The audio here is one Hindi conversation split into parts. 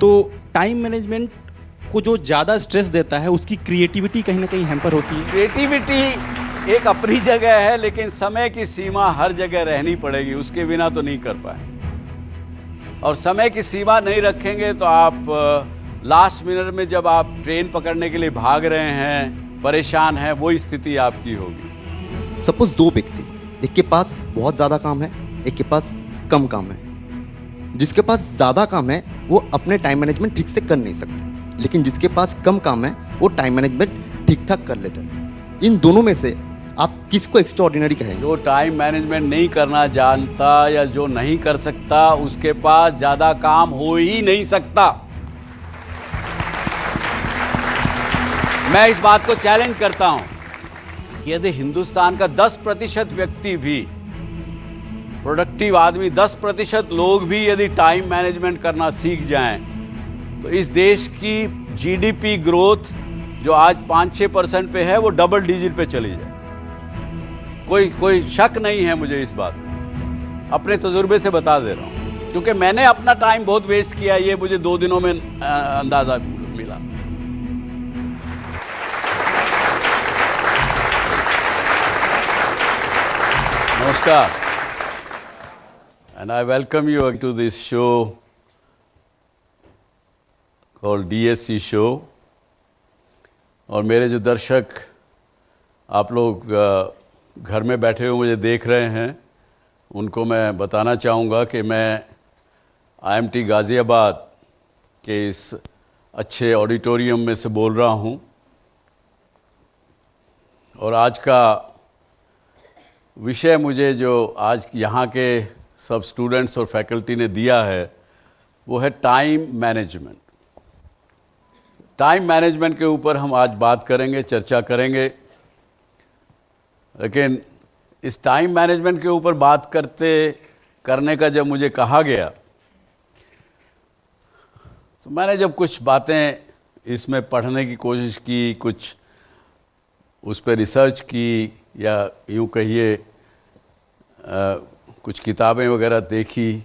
तो टाइम मैनेजमेंट को जो ज़्यादा स्ट्रेस देता है उसकी क्रिएटिविटी कहीं ना कहीं हैम्पर होती है। क्रिएटिविटी एक अपनी जगह है, लेकिन समय की सीमा हर जगह रहनी पड़ेगी, उसके बिना तो नहीं कर पाए। और समय की सीमा नहीं रखेंगे तो आप लास्ट मिनट में जब आप ट्रेन पकड़ने के लिए भाग रहे हैं, परेशान हैं, वो स्थिति आपकी होगी। सपोज दो व्यक्ति, एक के पास बहुत ज़्यादा काम है, एक के पास कम काम है। जिसके पास ज़्यादा काम है वो अपने टाइम मैनेजमेंट ठीक से कर नहीं सकते, लेकिन जिसके पास कम काम है वो टाइम मैनेजमेंट ठीक ठाक कर लेते हैं। इन दोनों में से आप किसको एक्स्ट्राऑर्डिनरी कहेंगे? जो टाइम मैनेजमेंट नहीं करना जानता या जो नहीं कर सकता, उसके पास ज़्यादा काम हो ही नहीं सकता। मैं इस बात को चैलेंज करता हूं कि यदि हिंदुस्तान का 10% व्यक्ति भी, प्रोडक्टिव आदमी 10% लोग भी यदि टाइम मैनेजमेंट करना सीख जाएं, तो इस देश की जीडीपी ग्रोथ जो आज 5-6% पे है वो डबल डिजिट पे चली जाए। कोई शक नहीं है मुझे इस बात, अपने तजुर्बे से बता दे रहा हूँ, क्योंकि मैंने अपना टाइम बहुत वेस्ट किया, ये मुझे 2 दिनों में अंदाजा मिला। नमस्कार, and I welcome you to this show called DSC show। और मेरे जो दर्शक, आप लोग घर में बैठे हुए मुझे देख रहे हैं, उनको मैं बताना चाहूँगा कि मैं IMT गाज़ियाबाद के इस अच्छे ऑडिटोरियम में से बोल रहा हूँ। और आज का विषय मुझे जो आज यहाँ के सब स्टूडेंट्स और फैकल्टी ने दिया है वो है टाइम मैनेजमेंट। टाइम मैनेजमेंट के ऊपर हम आज बात करेंगे, चर्चा करेंगे। लेकिन इस टाइम मैनेजमेंट के ऊपर बात करने का जब मुझे कहा गया, तो मैंने जब कुछ बातें इसमें पढ़ने की कोशिश की, कुछ उस पर रिसर्च की, या यूँ कहिए कुछ किताबें वगैरह देखी,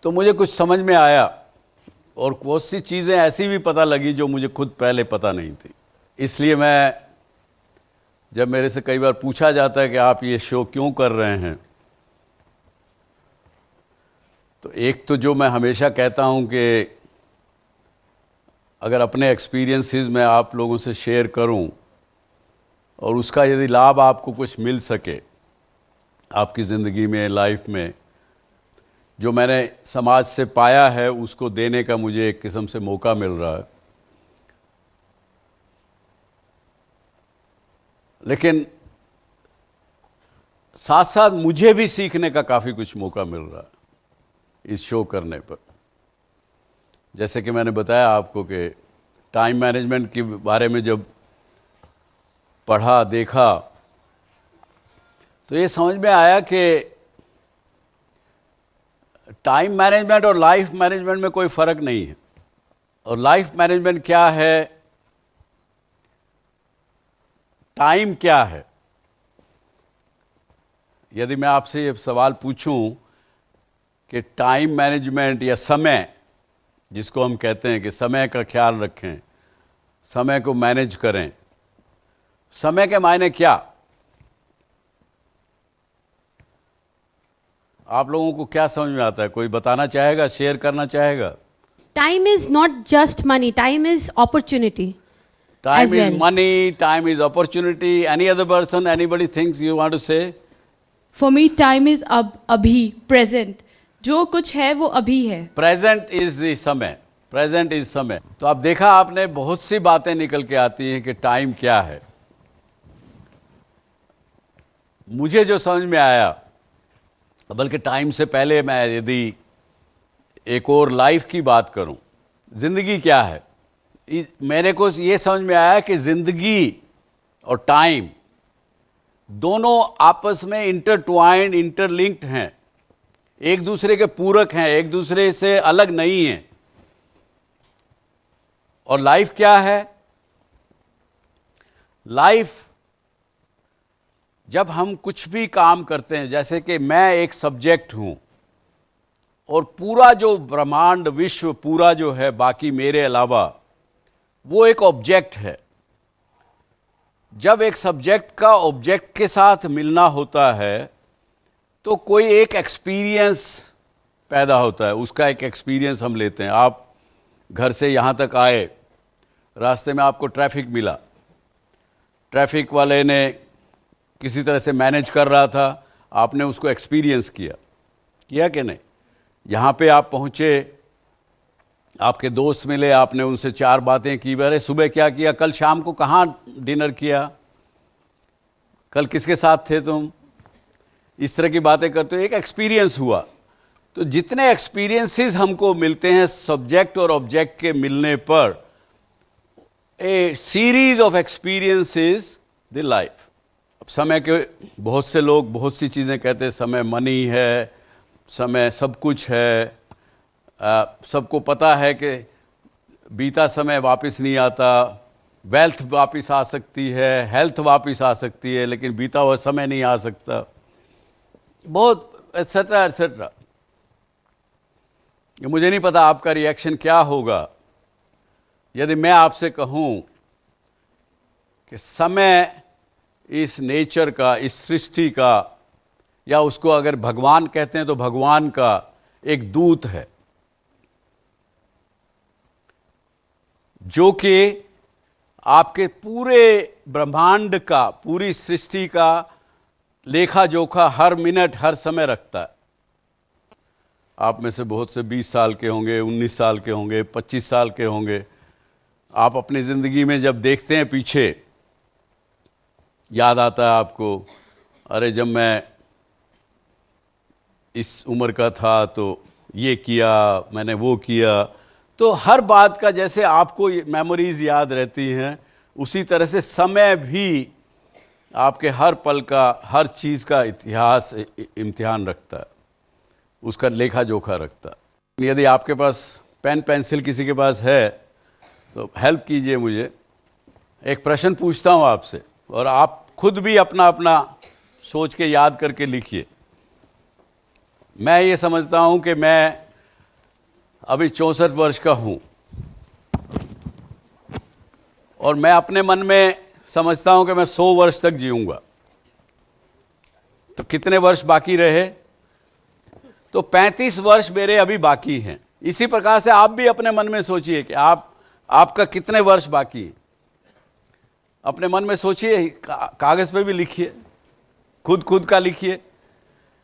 तो मुझे कुछ समझ में आया। और बहुत सी चीज़ें ऐसी भी पता लगी जो मुझे खुद पहले पता नहीं थी। इसलिए जब मेरे से कई बार पूछा जाता है कि आप ये शो क्यों कर रहे हैं, तो एक तो जो मैं हमेशा कहता हूँ कि अगर अपने एक्सपीरियंसेस मैं आप लोगों से शेयर करूँ और उसका यदि लाभ आपको कुछ मिल सके आपकी ज़िंदगी में, लाइफ में, जो मैंने समाज से पाया है उसको देने का मुझे एक किस्म से मौका मिल रहा है। लेकिन साथ साथ मुझे भी सीखने का काफ़ी कुछ मौका मिल रहा है इस शो करने पर। जैसे कि मैंने बताया आपको कि टाइम मैनेजमेंट के बारे में जब पढ़ा, देखा, तो ये समझ में आया कि टाइम मैनेजमेंट और लाइफ मैनेजमेंट में कोई फ़र्क नहीं है। और लाइफ मैनेजमेंट क्या है, टाइम क्या है। यदि मैं आपसे ये सवाल पूछूं कि टाइम मैनेजमेंट या समय, जिसको हम कहते हैं कि समय का ख्याल रखें, समय को मैनेज करें, समय के मायने क्या? आप लोगों को क्या समझ में आता है? कोई बताना चाहेगा, शेयर करना चाहेगा? Time is not just money. Time is opportunity. Time as is well. money, time is opportunity. Any other person, anybody thinks you want to say? For me, time is अभी, present. जो कुछ है वो अभी है। Present is the समय, present is समय। तो अब देखा आपने, बहुत सी बातें निकल के आती हैं कि टाइम क्या है। मुझे जो समझ में आया, बल्कि टाइम से पहले मैं यदि एक और लाइफ की बात करूं, ज़िंदगी क्या है, मेरे को ये समझ में आया कि ज़िंदगी और टाइम दोनों आपस में इंटरट्वाइंड, इंटरलिंक्ड हैं, एक दूसरे के पूरक हैं, एक दूसरे से अलग नहीं हैं। और लाइफ क्या है? लाइफ जब हम कुछ भी काम करते हैं, जैसे कि मैं एक सब्जेक्ट हूँ और पूरा जो ब्रह्मांड विश्व पूरा जो है बाकी मेरे अलावा वो एक ऑब्जेक्ट है। जब एक सब्जेक्ट का ऑब्जेक्ट के साथ मिलना होता है तो कोई एक एक्सपीरियंस पैदा होता है, उसका एक एक्सपीरियंस हम लेते हैं। आप घर से यहाँ तक आए, रास्ते में आपको ट्रैफिक मिला, ट्रैफिक वाले ने किसी तरह से मैनेज कर रहा था, आपने उसको एक्सपीरियंस किया कि नहीं। यहाँ पे आप पहुँचे, आपके दोस्त मिले, आपने उनसे 4 बातें की, अरे सुबह क्या किया, कल शाम को कहाँ डिनर किया, कल किसके साथ थे तुम, इस तरह की बातें करते हो, एक एक्सपीरियंस हुआ। तो जितने एक्सपीरियंसेस हमको मिलते हैं सब्जेक्ट और ऑब्जेक्ट के मिलने पर, a series of experiences the life. अब समय के बहुत से लोग बहुत सी चीज़ें कहते हैं, समय मनी है, समय सब कुछ है, सबको पता है कि बीता समय वापस नहीं आता, वेल्थ वापस आ सकती है, हेल्थ वापस आ सकती है, लेकिन बीता हुआ समय नहीं आ सकता, बहुत एटसेट्रा एटसेट्रा। मुझे नहीं पता आपका रिएक्शन क्या होगा यदि मैं आपसे कहूं कि समय इस नेचर का, इस सृष्टि का, या उसको अगर भगवान कहते हैं तो भगवान का एक दूत है जो कि आपके पूरे ब्रह्मांड का, पूरी सृष्टि का लेखा जोखा हर मिनट हर समय रखता है। आप में से बहुत से 20 साल के होंगे, 19 साल के होंगे, 25 साल के होंगे। आप अपनी ज़िंदगी में जब देखते हैं पीछे, याद आता है आपको, अरे जब मैं इस उम्र का था तो ये किया, मैंने वो किया। तो हर बात का जैसे आपको मेमोरीज याद रहती हैं, उसी तरह से समय भी आपके हर पल का, हर चीज़ का इतिहास, इम्तिहान रखता है, उसका लेखा जोखा रखता है। यदि आपके पास पेन पेंसिल किसी के पास है तो हेल्प कीजिए मुझे। एक प्रश्न पूछता हूँ आपसे और आप खुद भी अपना अपना सोच के याद करके लिखिए। मैं ये समझता हूँ कि मैं अभी 64 वर्ष का हूँ और मैं अपने मन में समझता हूँ कि मैं 100 वर्ष तक जीऊँगा। तो कितने वर्ष बाकी रहे? तो 35 वर्ष मेरे अभी बाकी हैं। इसी प्रकार से आप भी अपने मन में सोचिए कि आपका कितने वर्ष बाकी है। अपने मन में सोचिए, कागज़ पे भी लिखिए, खुद का लिखिए।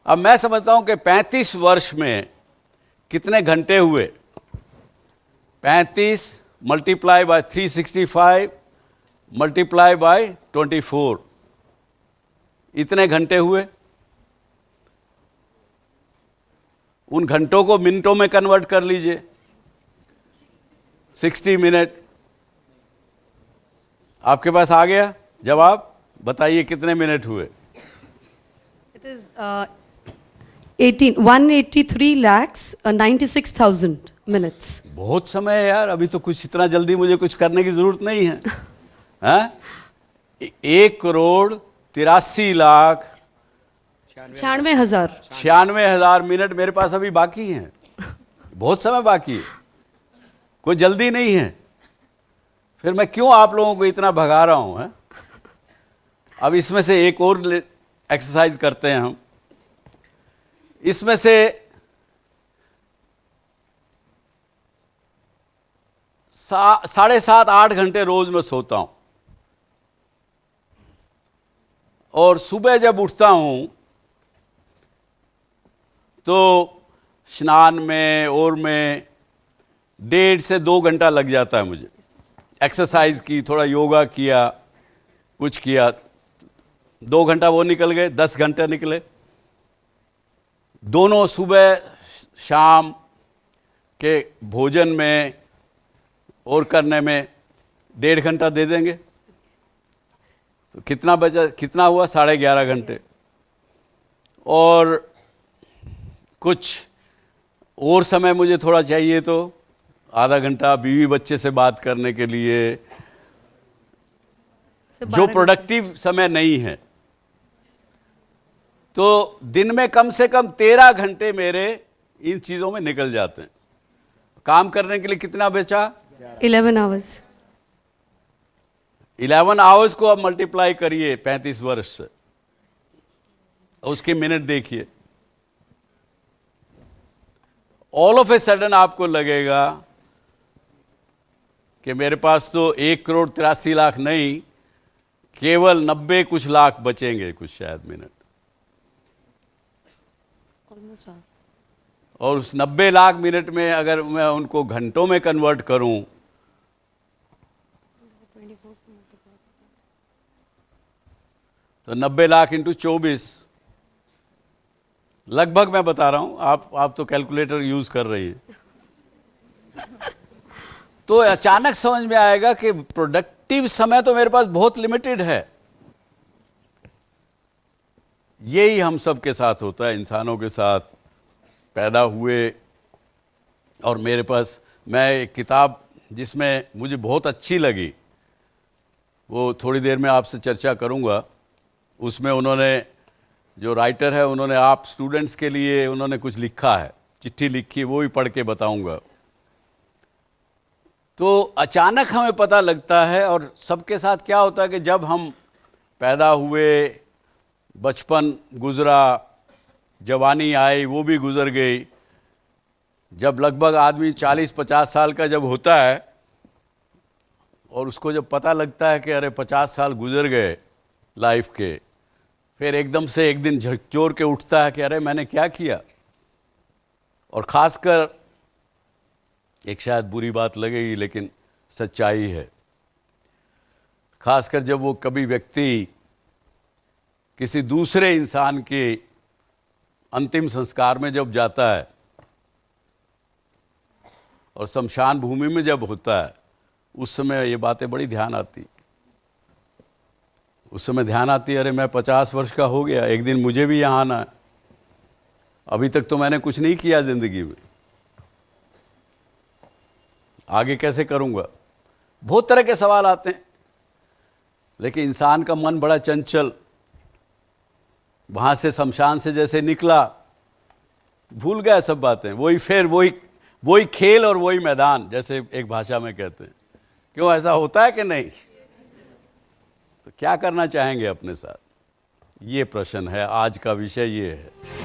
अब मैं समझता हूँ कि 35 वर्ष में कितने घंटे हुए? 35 मल्टीप्लाई बाय 365 मल्टीप्लाई बाय 24, इतने घंटे हुए। उन घंटों को मिनटों में कन्वर्ट कर लीजिए, 60 मिनट। आपके पास आ गया जवाब? बताइए कितने मिनट हुए? It is 183 lakhs 96,000 minutes. बहुत समय है यार, अभी तो कुछ इतना जल्दी मुझे कुछ करने की जरूरत नहीं है। हाँ? 1,83,00,000 96,000 मिनट मेरे पास अभी बाकी हैं। बहुत समय बाकी है, कोई जल्दी नहीं है। फिर मैं क्यों आप लोगों को इतना भगा रहा हूं? अब इसमें से एक और एक्सरसाइज करते हैं हम। इसमें से 7.5-8 घंटे रोज में सोता हूं और सुबह जब उठता हूं तो स्नान में और में 1.5 से 2 घंटा लग जाता है मुझे। एक्सरसाइज की, थोड़ा योगा किया, कुछ किया, 2 घंटा वो निकल गए, 10 घंटे निकले। दोनों सुबह शाम के भोजन में और करने में 1.5 घंटा दे देंगे तो कितना बचा? कितना हुआ? 11.5 घंटे। और कुछ और समय मुझे थोड़ा चाहिए तो आधा घंटा बीवी बच्चे से बात करने के लिए, जो प्रोडक्टिव समय नहीं है। तो दिन में कम से कम 13 घंटे मेरे इन चीज़ों में निकल जाते हैं। काम करने के लिए कितना बचा? 11 hours. 11 आवर्स को अब मल्टीप्लाई करिए 35 वर्ष से, उसके मिनट देखिए। ऑल ऑफ ए सडन आपको लगेगा कि मेरे पास तो 1,83,00,000 नहीं, केवल 90 कुछ लाख बचेंगे, कुछ शायद मिनट। और उस 90 लाख मिनट में अगर मैं उनको घंटों में कन्वर्ट करूं, तो 90 लाख इंटू 24, लगभग मैं बता रहा हूं, आप तो कैलकुलेटर यूज कर रही हैं। तो अचानक समझ में आएगा कि प्रोडक्टिव समय तो मेरे पास बहुत लिमिटेड है। यही हम सब के साथ होता है, इंसानों के साथ पैदा हुए। और मेरे पास, मैं एक किताब जिसमें मुझे बहुत अच्छी लगी, वो थोड़ी देर में आपसे चर्चा करूंगा। उसमें उन्होंने, जो राइटर है, उन्होंने आप स्टूडेंट्स के लिए उन्होंने कुछ लिखा है, चिट्ठी लिखी, वो भी पढ़ के बताऊंगा। तो अचानक हमें पता लगता है, और सबके साथ क्या होता है कि जब हम पैदा हुए, बचपन गुजरा, जवानी आई, वो भी गुजर गई। जब लगभग आदमी 40-50 साल का जब होता है, और उसको जब पता लगता है कि अरे 50 साल गुजर गए लाइफ के, फिर एकदम से एक दिन झकझोर के उठता है कि अरे मैंने क्या किया। और ख़ासकर, एक शायद बुरी बात लगेगी लेकिन सच्चाई है, खासकर जब वो कभी व्यक्ति किसी दूसरे इंसान के अंतिम संस्कार में जब जाता है और शमशान भूमि में जब होता है, उस समय ये बातें बड़ी ध्यान आती। उस समय ध्यान आती, अरे मैं 50 वर्ष का हो गया, एक दिन मुझे भी यहाँ आना है, अभी तक तो मैंने कुछ नहीं किया ज़िंदगी में, आगे कैसे करूँगा। बहुत तरह के सवाल आते हैं। लेकिन इंसान का मन बड़ा चंचल, वहाँ से शमशान से जैसे निकला, भूल गया सब बातें, वही खेल और वही मैदान, जैसे एक भाषा में कहते हैं। क्यों, ऐसा होता है कि नहीं? तो क्या करना चाहेंगे अपने साथ, ये प्रश्न है, आज का विषय ये है।